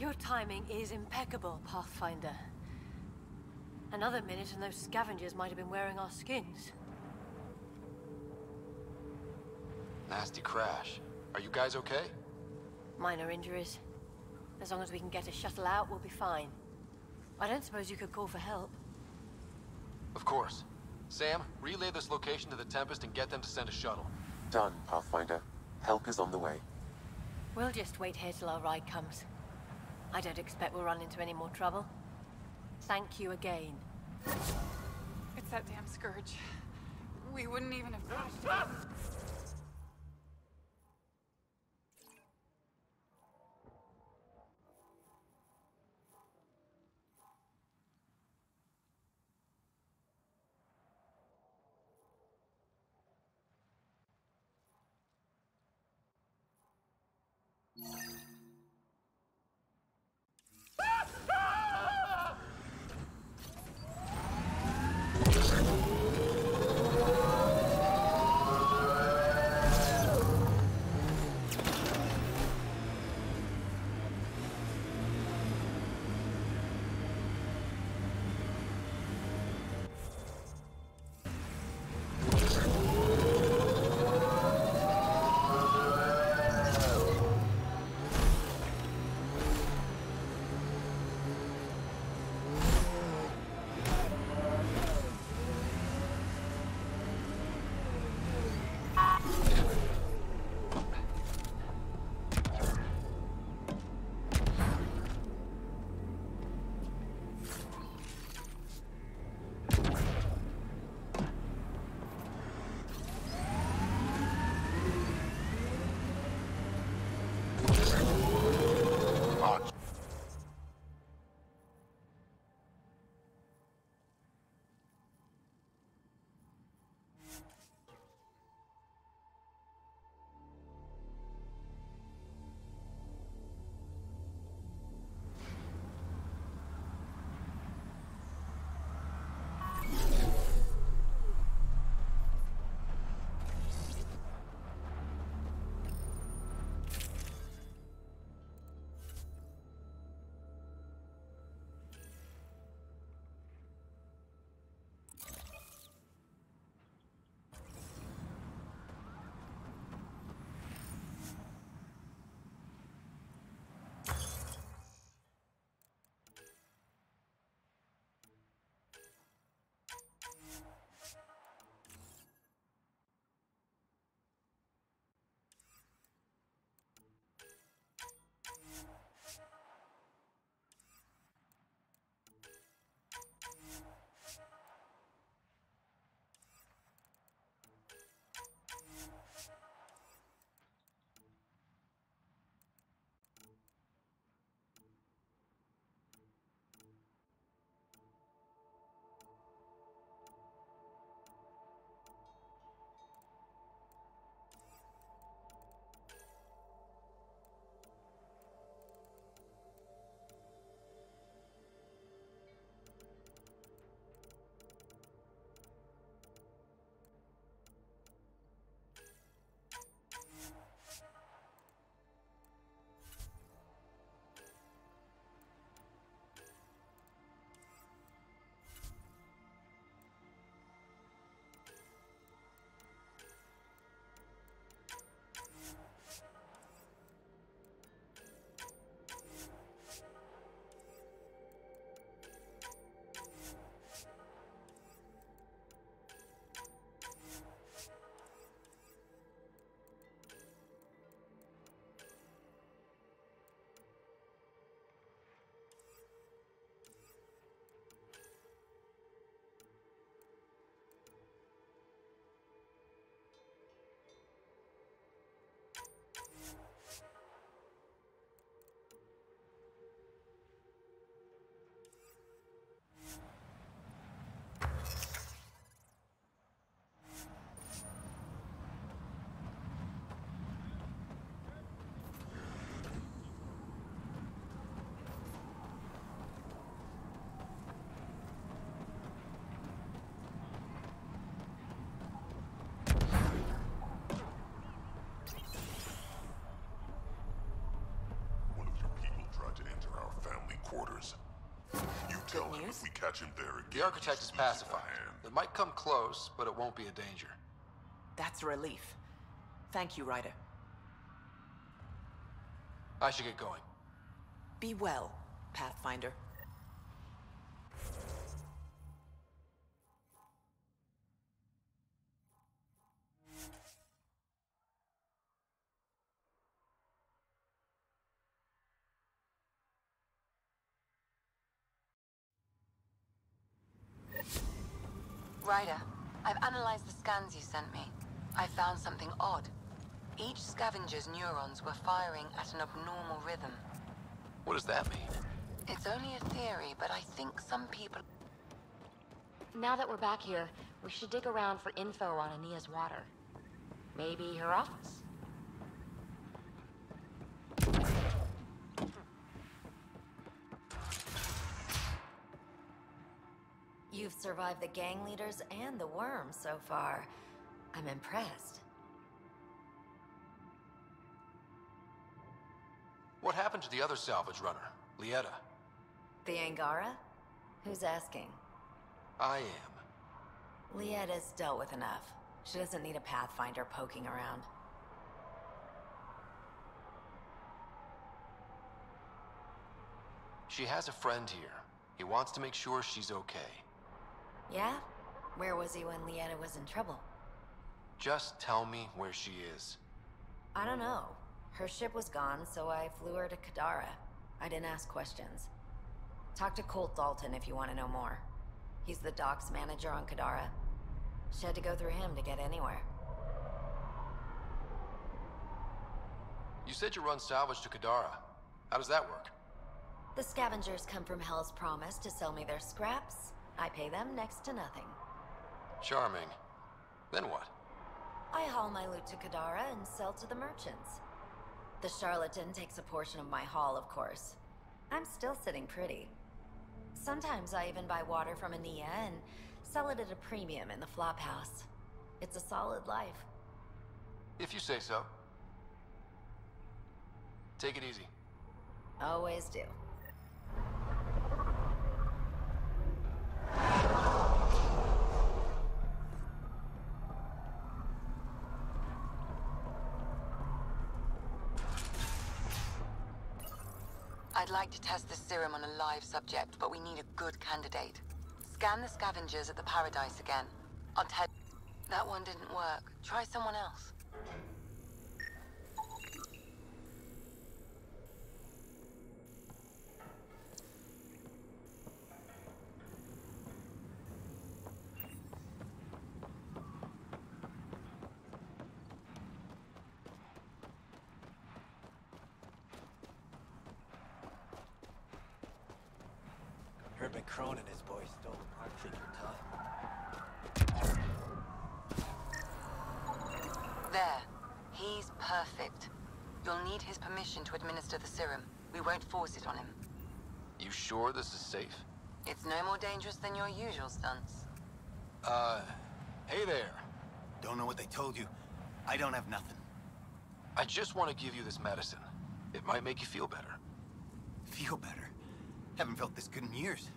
Your timing is impeccable, Pathfinder. Another minute and those scavengers might have been wearing our skins. Nasty crash. Are you guys okay? Minor injuries. As long as we can get a shuttle out, we'll be fine. I don't suppose you could call for help. Of course. Sam, relay this location to the Tempest and get them to send a shuttle. Done, Pathfinder. Help is on the way. We'll just wait here till our ride comes. I don't expect we'll run into any more trouble. Thank you again. It's that damn scourge. We wouldn't even have... catch him there again. The architect is Squeeze your pacified. hand. It might come close, but it won't be a danger. That's a relief. Thank you, Ryder. I should get going. Be well, Pathfinder. Ryder, I've analyzed the scans you sent me. I found something odd. Each scavenger's neurons were firing at an abnormal rhythm. What does that mean? It's only a theory, but I think some people... Now that we're back here, we should dig around for info on Ania's water. Maybe her office? You've survived the gang leaders and the worm so far. I'm impressed. What happened to the other salvage runner, Lieta? The Angara? Who's asking? I am. Lieta's dealt with enough. She doesn't need a Pathfinder poking around. She has a friend here. He wants to make sure she's okay. Yeah? Where was he when Lieta was in trouble? Just tell me where she is. I don't know. Her ship was gone, so I flew her to Kadara. I didn't ask questions. Talk to Colt Dalton if you want to know more. He's the docks manager on Kadara. She had to go through him to get anywhere. You said you run salvage to Kadara. How does that work? The scavengers come from Hell's Promise to sell me their scraps. I pay them next to nothing. Charming. Then what? I haul my loot to Kadara and sell to the merchants. The charlatan takes a portion of my haul, of course. I'm still sitting pretty. Sometimes I even buy water from Ania and sell it at a premium in the flop house. It's a solid life. If you say so. Take it easy. Always do. I'd like to test the serum on a live subject, but we need a good candidate. Scan the scavengers at the Paradise again. I'll tell you. That one didn't work. Try someone else. Heard McCrone and his boys stole the park. Take your time. There. He's perfect. You'll need his permission to administer the serum. We won't force it on him. You sure this is safe? It's no more dangerous than your usual stunts. Hey there. Don't know what they told you. I don't have nothing. I just want to give you this medicine. It might make you feel better. Feel better? Haven't felt this good in years.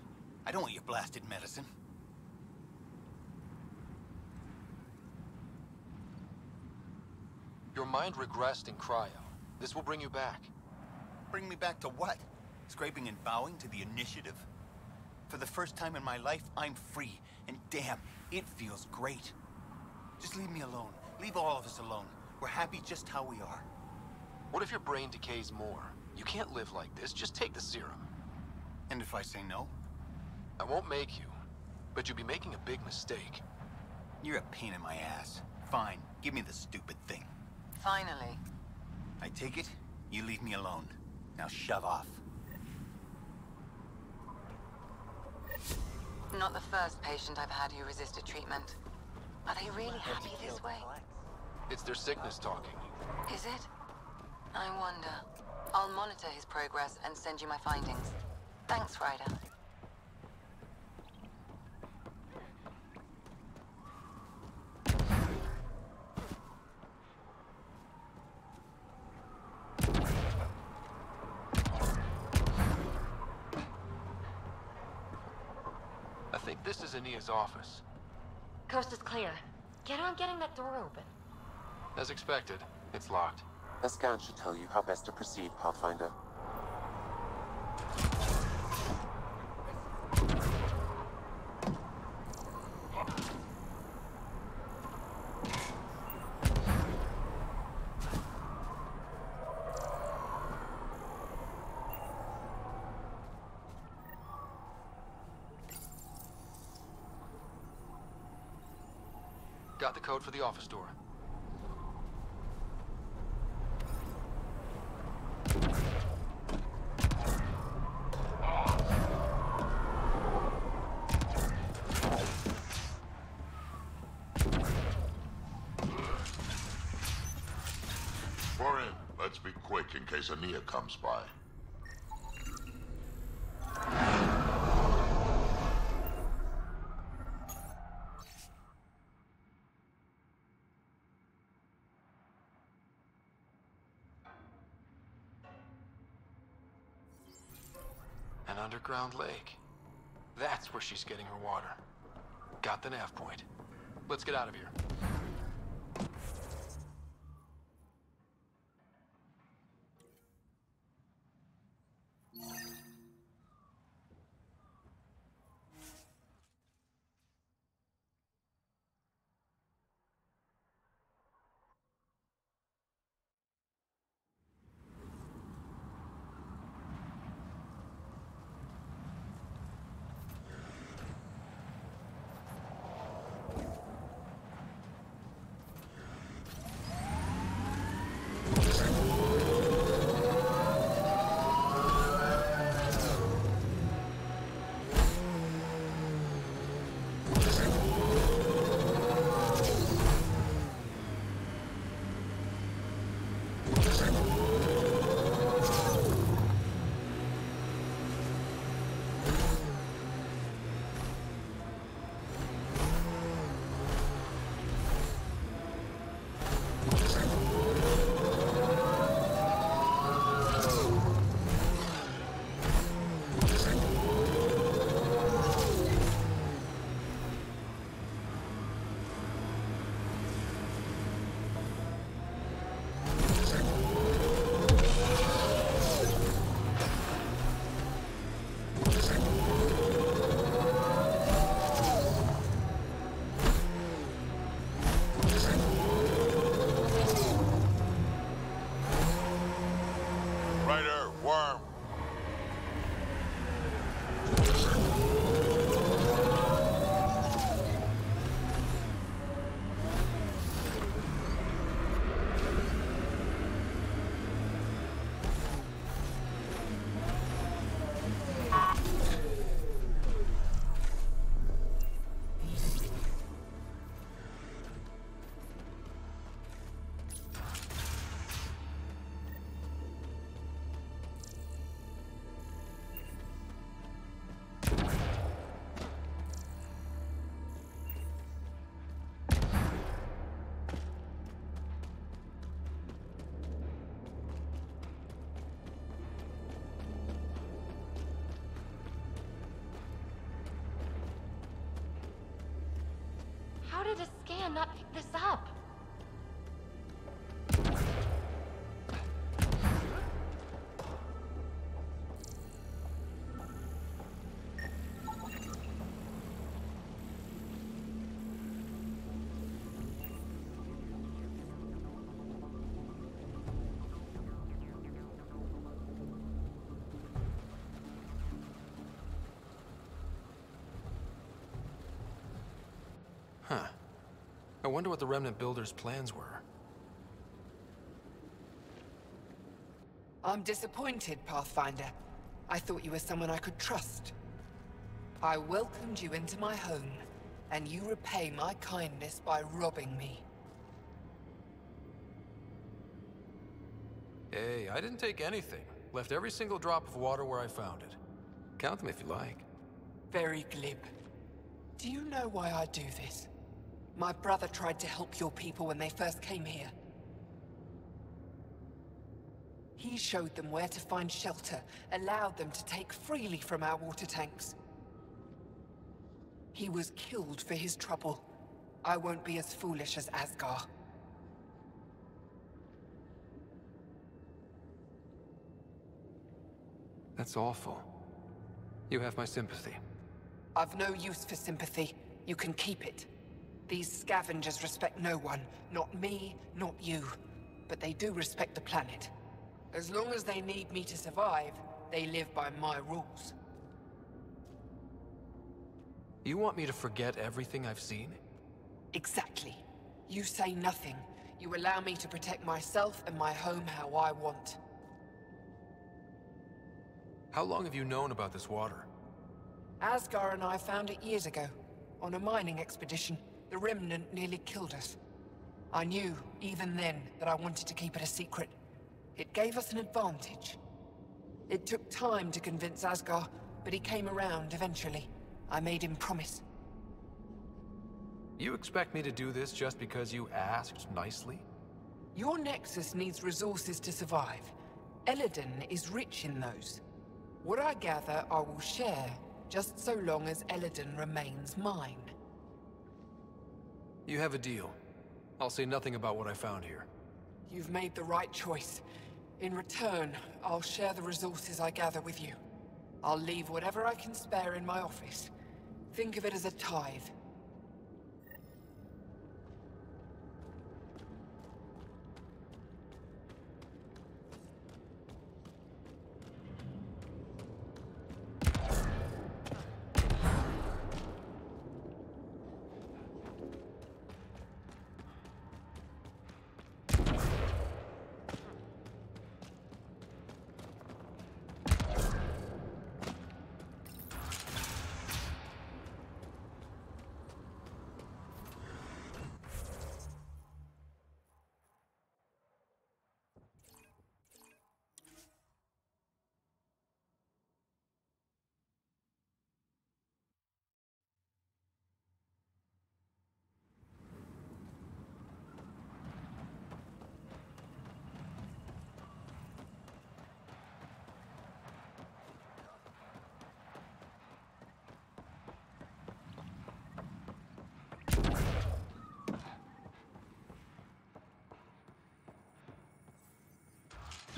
I don't want your blasted medicine. Your mind regressed in cryo. This will bring you back. Bring me back to what? Scraping and bowing to the initiative? For the first time in my life, I'm free. And damn, it feels great. Just leave me alone. Leave all of us alone. We're happy just how we are. What if your brain decays more? You can't live like this. Just take the serum. And if I say no? I won't make you, but you'll be making a big mistake. You're a pain in my ass. Fine, give me the stupid thing. Finally. I take it, you leave me alone. Now shove off. Not the first patient I've had who resisted treatment. Are they really happy this way? It's their sickness talking. Is it? I wonder. I'll monitor his progress and send you my findings. Thanks, Ryder. is Ania's office? Coast is clear. Get on getting that door open. As expected, it's locked. A scan should tell you how best to proceed, Pathfinder. Got the code for the office door. We're in. Let's be quick in case Ania comes by. An underground lake. That's where she's getting her water. Got the nav point. Let's get out of here. How did a scan not pick this up? Huh. I wonder what the Remnant Builders' plans were. I'm disappointed, Pathfinder. I thought you were someone I could trust. I welcomed you into my home, and you repay my kindness by robbing me. Hey, I didn't take anything. Left every single drop of water where I found it. Count them if you like. Very glib. Do you know why I do this? My brother tried to help your people when they first came here. He showed them where to find shelter, allowed them to take freely from our water tanks. He was killed for his trouble. I won't be as foolish as Asgar. That's awful. You have my sympathy. I've no use for sympathy. You can keep it. These scavengers respect no one. Not me, not you. But they do respect the planet. As long as they need me to survive, they live by my rules. You want me to forget everything I've seen? Exactly. You say nothing. You allow me to protect myself and my home how I want. How long have you known about this water? Asgar and I found it years ago. On a mining expedition, the Remnant nearly killed us. I knew, even then, that I wanted to keep it a secret. It gave us an advantage. It took time to convince Asgar, but he came around eventually. I made him promise. You expect me to do this just because you asked nicely? Your Nexus needs resources to survive. Eladin is rich in those. What I gather, I will share, just so long as Eladin remains mine. You have a deal. I'll say nothing about what I found here. You've made the right choice. In return, I'll share the resources I gather with you. I'll leave whatever I can spare in my office. Think of it as a tithe.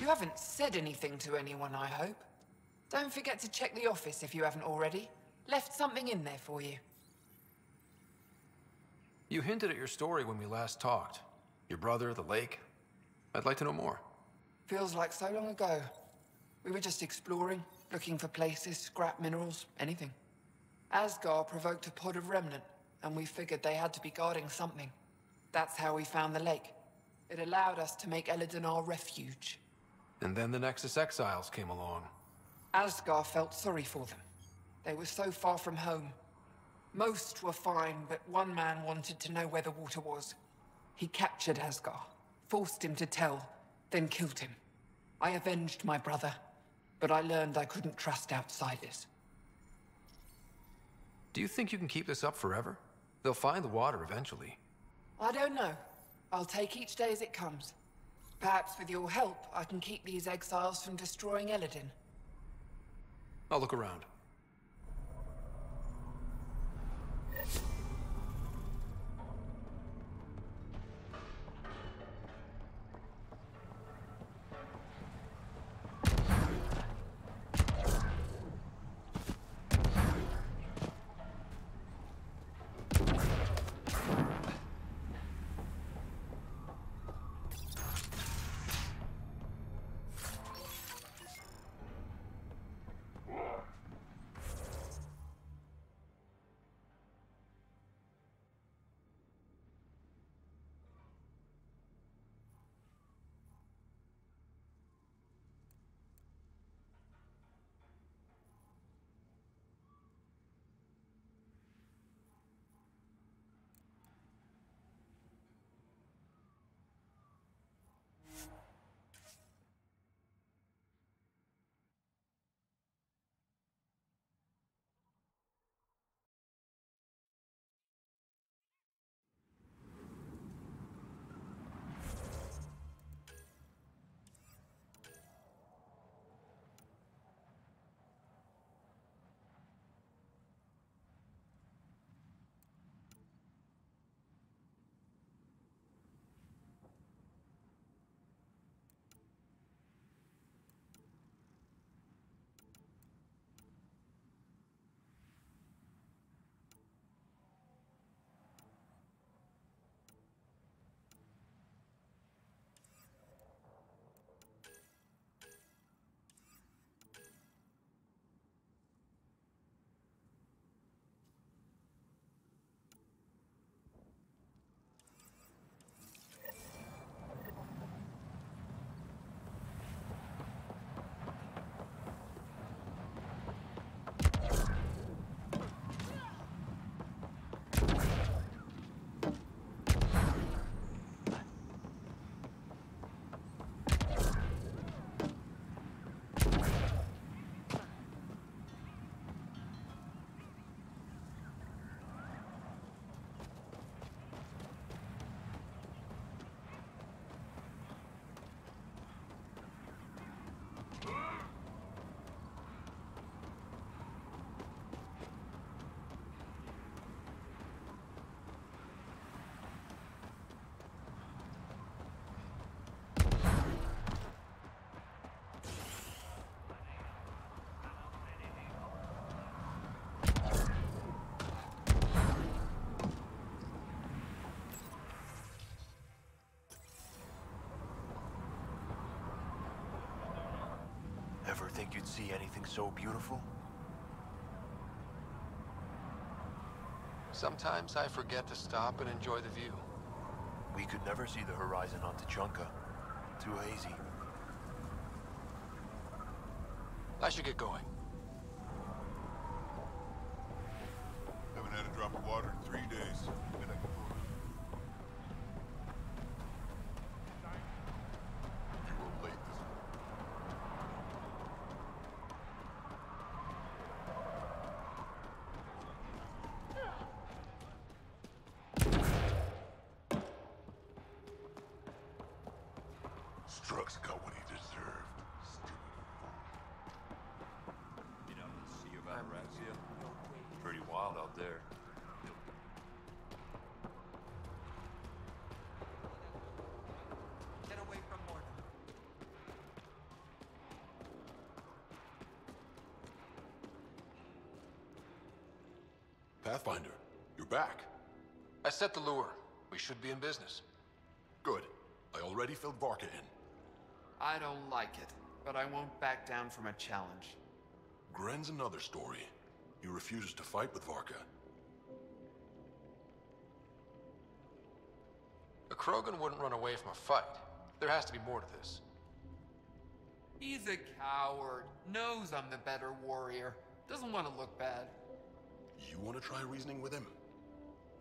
You haven't said anything to anyone, I hope. Don't forget to check the office if you haven't already. Left something in there for you. You hinted at your story when we last talked. Your brother, the lake. I'd like to know more. Feels like so long ago. We were just exploring, looking for places, scrap minerals, anything. Asgar provoked a pod of remnant, and we figured they had to be guarding something. That's how we found the lake. It allowed us to make Eladin our refuge. And then the Nexus Exiles came along. Asgar felt sorry for them. They were so far from home. Most were fine, but one man wanted to know where the water was. He captured Asgar, forced him to tell, then killed him. I avenged my brother, but I learned I couldn't trust outsiders. Do you think you can keep this up forever? They'll find the water eventually. I don't know. I'll take each day as it comes. Perhaps with your help, I can keep these exiles from destroying Eladin. I'll look around. think you'd see anything so beautiful? Sometimes I forget to stop and enjoy the view. We could never see the horizon on Tuchanka. Too hazy. I should get going. Haven't had a drop of water in 3 days. And I can prove it. You were late this morning. Struck's got what he deserved. Stupid fool. You know, see about Razia? Pretty wild out there. Get away from Morton. Pathfinder, you're back. I set the lure. We should be in business. Good. I already filled Varka in. I don't like it, but I won't back down from a challenge. Gren's another story. He refuses to fight with Varka. A Krogan wouldn't run away from a fight. There has to be more to this. He's a coward. Knows I'm the better warrior. Doesn't want to look bad. You want to try reasoning with him?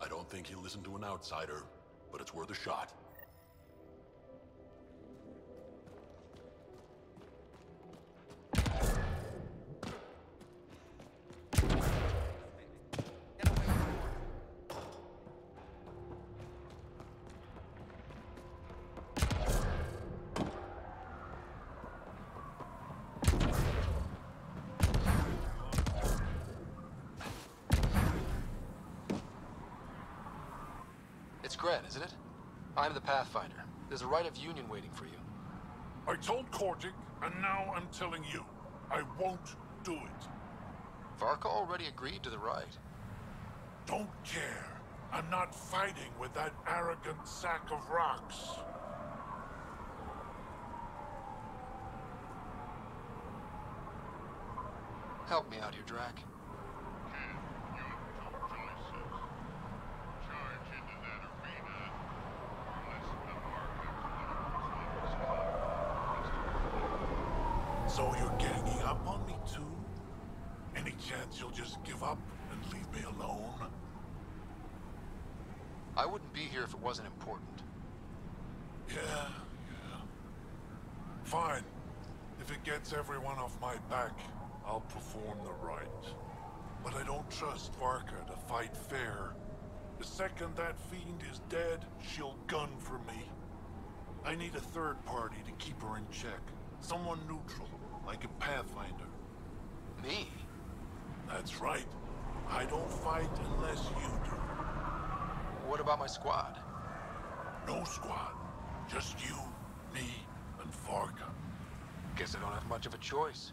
I don't think he'll listen to an outsider, but it's worth a shot. It's Gren, isn't it? I'm the Pathfinder. There's a rite of union waiting for you. I told Kortik, and now I'm telling you. I won't do it. Varka already agreed to the rite. Don't care. I'm not fighting with that arrogant sack of rocks. Help me out here, Drac. So you're ganging up on me too? Any chance you'll just give up and leave me alone? I wouldn't be here if it wasn't important. Yeah. Fine. If it gets everyone off my back, I'll perform the rite. But I don't trust Varka to fight fair. The second that fiend is dead, she'll gun for me. I need a third party to keep her in check. Someone neutral, like a Pathfinder. Me? That's right. I don't fight unless you do. What about my squad? No squad. Just you, me, and Varka. Guess I don't have much of a choice.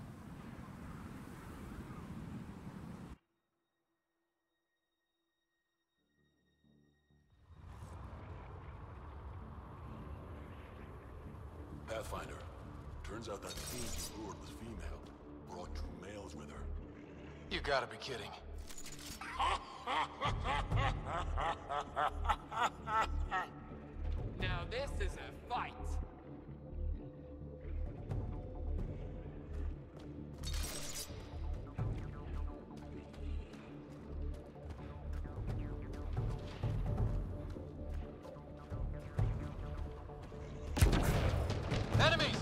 Pathfinder. Turns out that fiend you lured was female. Brought 2 males with her. You gotta be kidding. Now this is a fight. Enemies!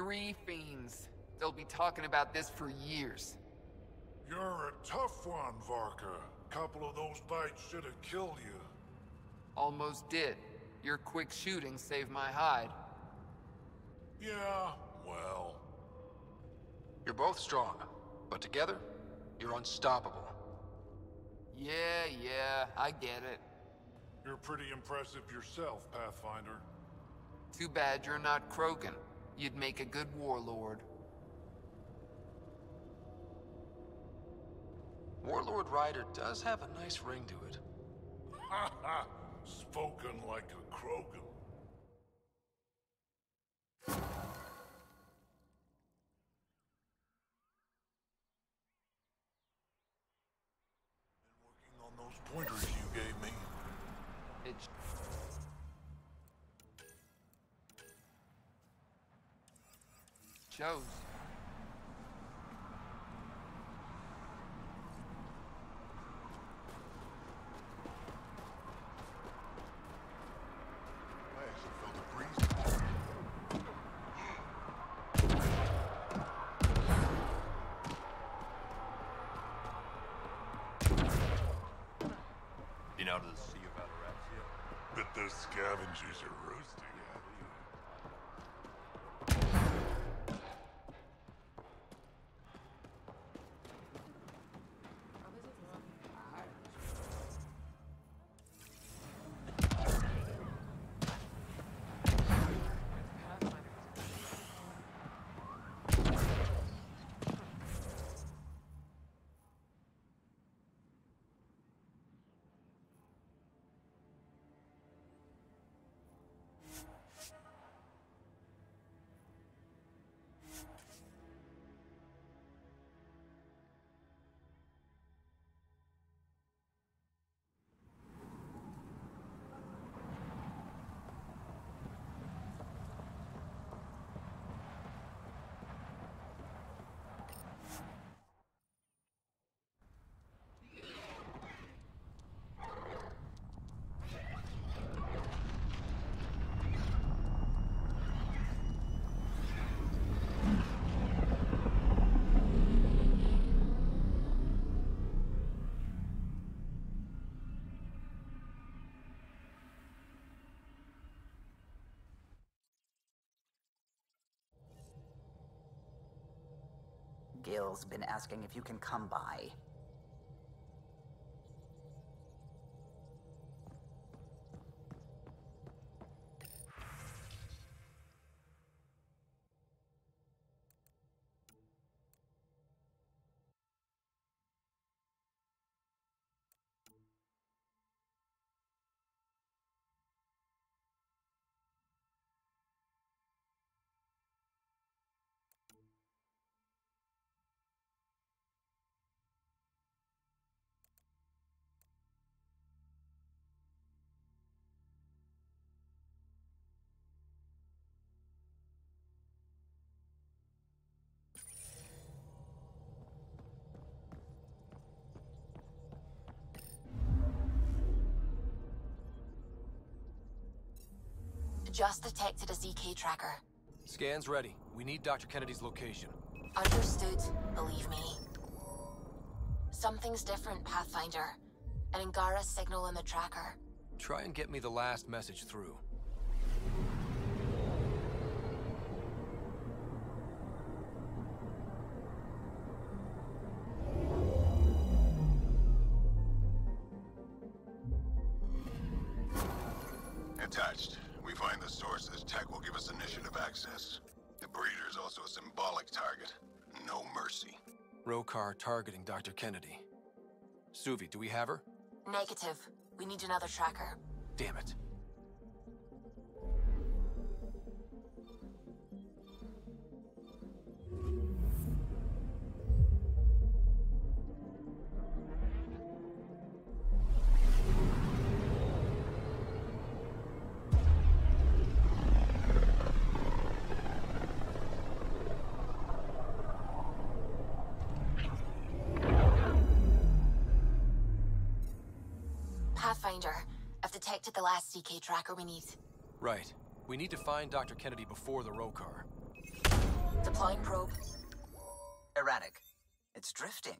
3 fiends. They'll be talking about this for years. You're a tough one, Varka. Couple of those bites should have killed you. Almost did. Your quick shooting saved my hide. Yeah, well... You're both strong, but together, you're unstoppable. Yeah, I get it. You're pretty impressive yourself, Pathfinder. Too bad you're not Krogan. You'd make a good warlord. Warlord Ryder does have a nice ring to it. Ha ha! Spoken like a Krogan. Been working on those pointers you gave me. It shows. I actually felt a breeze. Been out of the Sea of Otterats yet? Bet those scavengers are roasting, have you? Gil's been asking if you can come by. Just detected a ZK tracker. Scan's ready. We need Dr. Kennedy's location. Understood, believe me. Something's different, Pathfinder. An Angara signal in the tracker. Try and get me the last message through. Attached. We find the sources. Tech will give us initiative access. The breeder is also a symbolic target. No mercy. Rokar targeting Dr. Kennedy. Suvi, do we have her? Negative. We need another tracker. Damn it. Pathfinder, I've detected the last CK tracker we need. Right. We need to find Dr. Kennedy before the Rokar. Deploying probe. Erratic. It's drifting.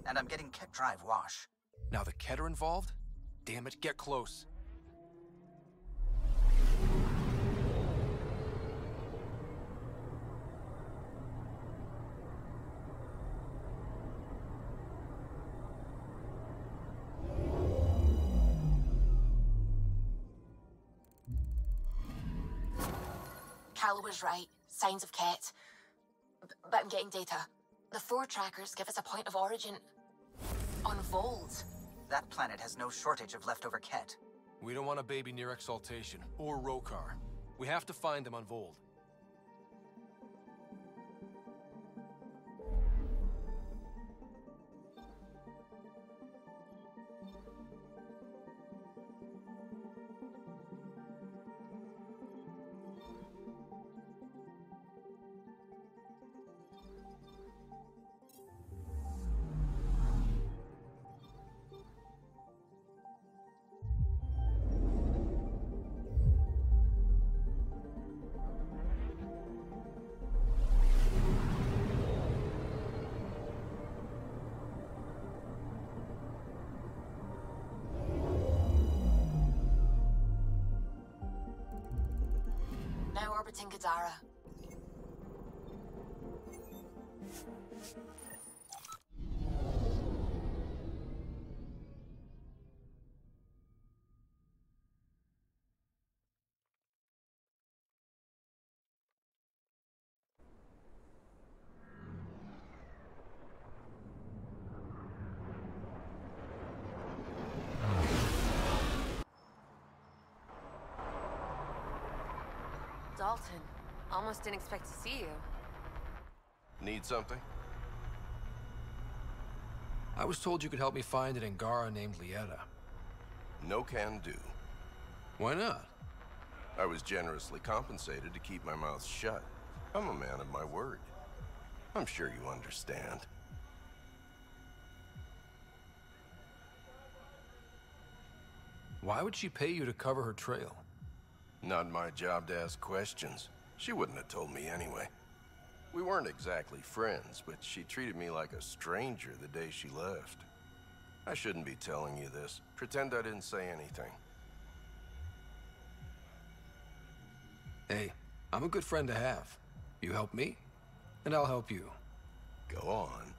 And I'm getting Ket drive wash. Now the Ket are involved? Damn it, get close. Carlo was right. Signs of Ket. But I'm getting data. The 4 trackers give us a point of origin on Vold. That planet has no shortage of leftover Ket. We don't want a baby near Exaltation, or Rokar. We have to find them on Vold. Now orbiting Gadara. Dalton, almost didn't expect to see you. Need something? I was told you could help me find an Angara named Lieta. No can do. Why not? I was generously compensated to keep my mouth shut. I'm a man of my word. I'm sure you understand. Why would she pay you to cover her trail? Not my job to ask questions. She wouldn't have told me anyway. We weren't exactly friends, but she treated me like a stranger the day she left. I shouldn't be telling you this. Pretend I didn't say anything. Hey, I'm a good friend to have. You help me, and I'll help you. Go on.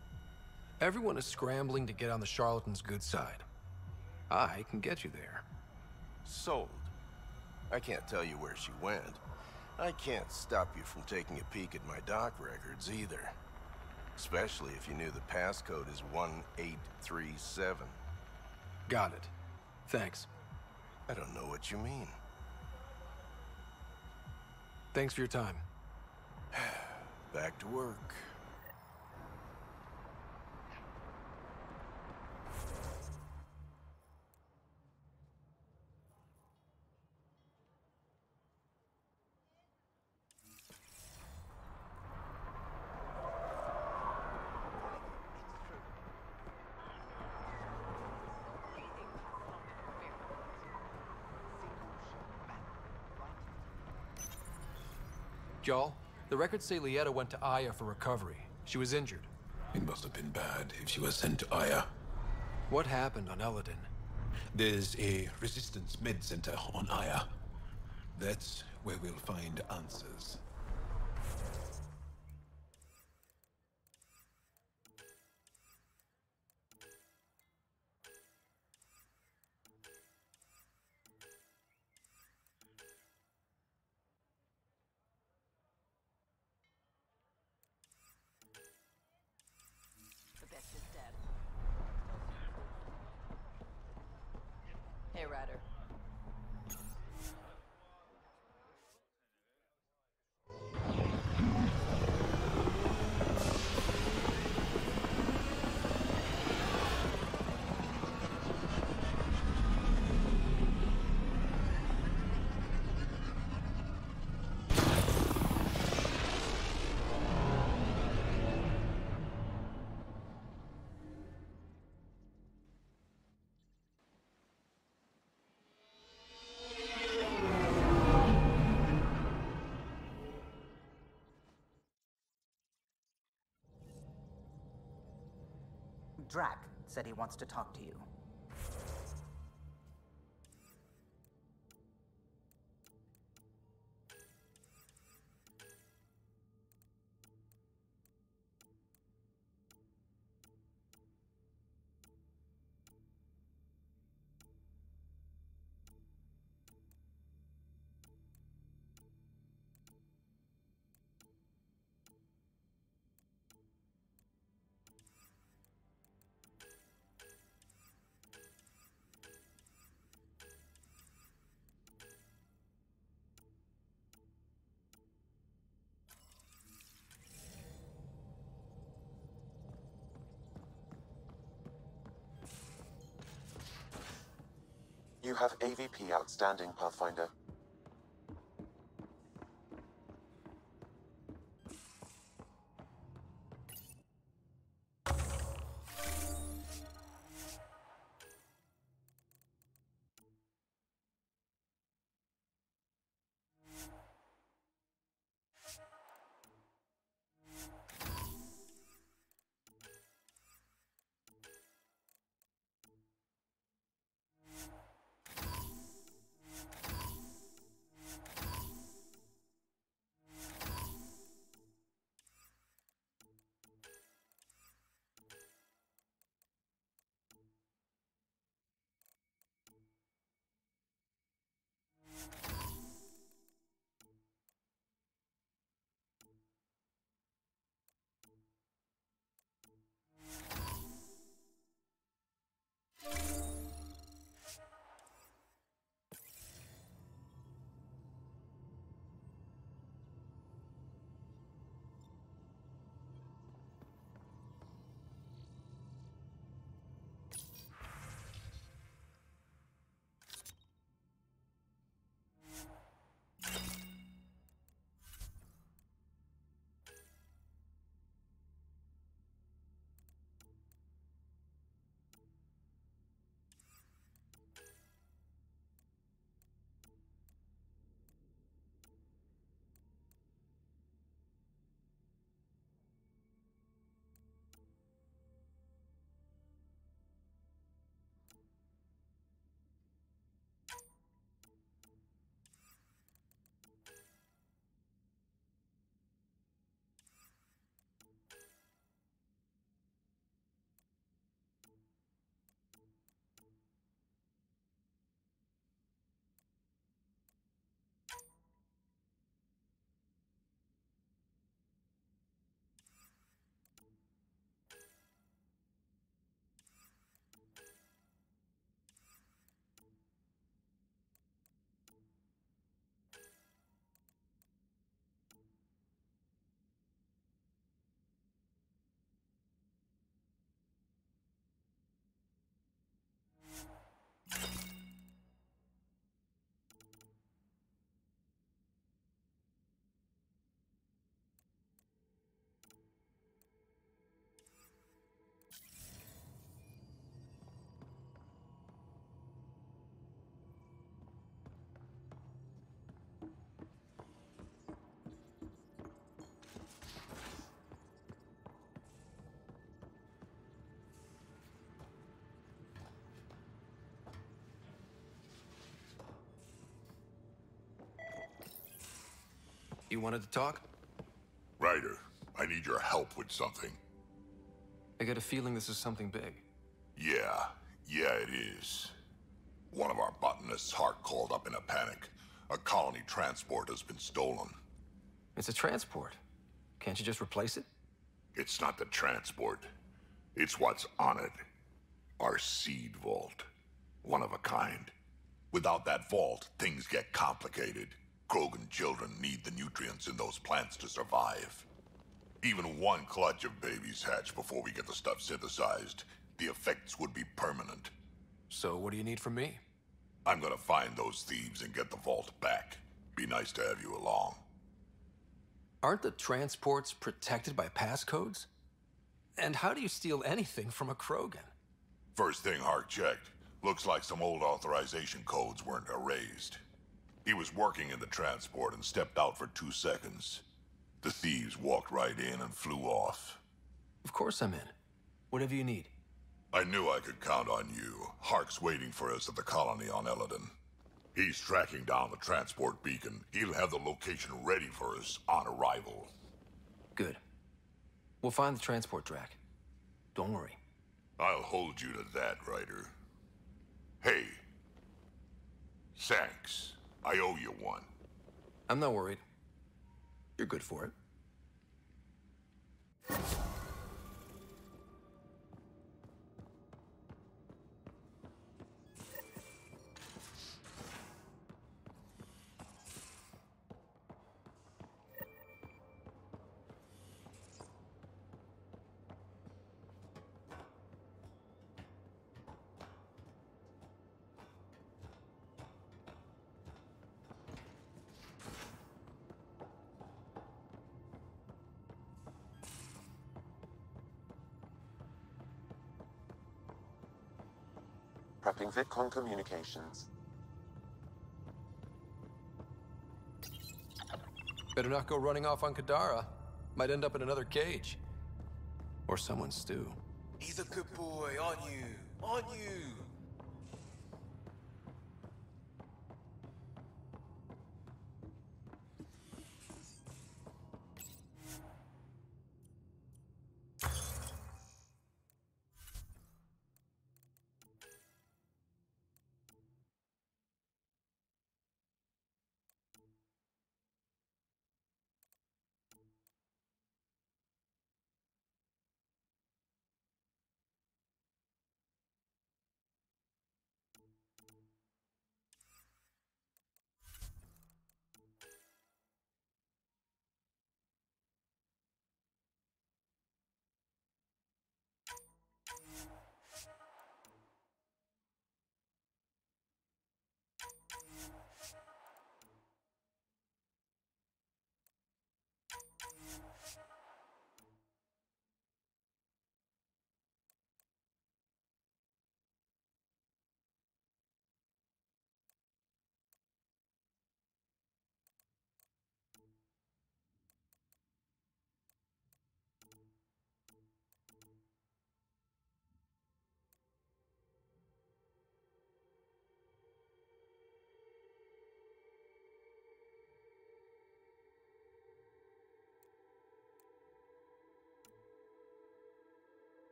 Everyone is scrambling to get on the charlatan's good side. I can get you there. Sold. I can't tell you where she went. I can't stop you from taking a peek at my doc records either. Especially if you knew the passcode is 1837. Got it. Thanks. I don't know what you mean. Thanks for your time. Back to work. Y'all, the records say Lieta went to Aya for recovery. She was injured. It must have been bad if she was sent to Aya. What happened on Eladin? There's a resistance med center on Aya. That's where we'll find answers. Hey, Ryder. Drac said he wants to talk to you. You have AVP outstanding, Pathfinder. You wanted to talk? Ryder, I need your help with something. I get a feeling this is something big. Yeah, it is. One of our botanists' heart called up in a panic. A colony transport has been stolen. It's a transport. Can't you just replace it? It's not the transport. It's what's on it. Our seed vault. One of a kind. Without that vault, things get complicated. Krogan children need the nutrients in those plants to survive. Even one clutch of babies hatch before we get the stuff synthesized. The effects would be permanent. So what do you need from me? I'm gonna find those thieves and get the vault back. Be nice to have you along. Aren't the transports protected by passcodes? And how do you steal anything from a Krogan? First thing Hark checked. Looks like some old authorization codes weren't erased. He was working in the transport and stepped out for 2 seconds. The thieves walked right in and flew off. Of course I'm in. Whatever you need. I knew I could count on you. Hark's waiting for us at the colony on Eladon. He's tracking down the transport beacon. He'll have the location ready for us on arrival. Good. We'll find the transport track. Don't worry. I'll hold you to that, Ryder. Hey. Thanks. I owe you one. I'm not worried. You're good for it. Prepping VidCon communications. Better not go running off on Kadara. Might end up in another cage. Or someone's stew. He's a good boy, on you. On you.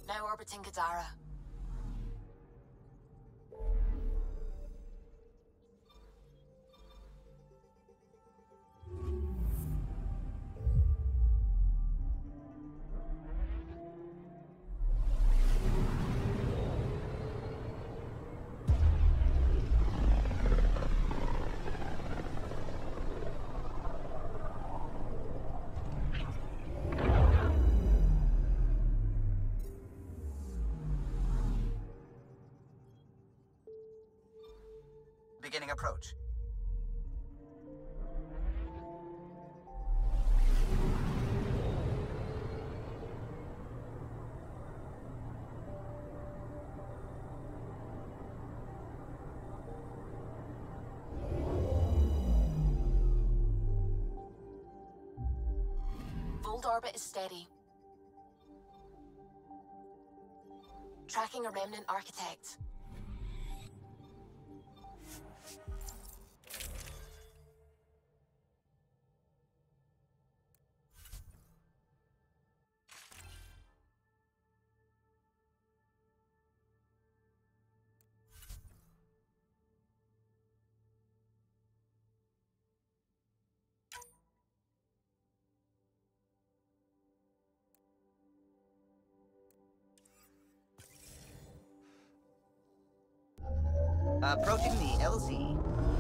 Now orbiting Kadara. approach. Vold orbit is steady. Tracking a remnant architect. Approaching the LZ.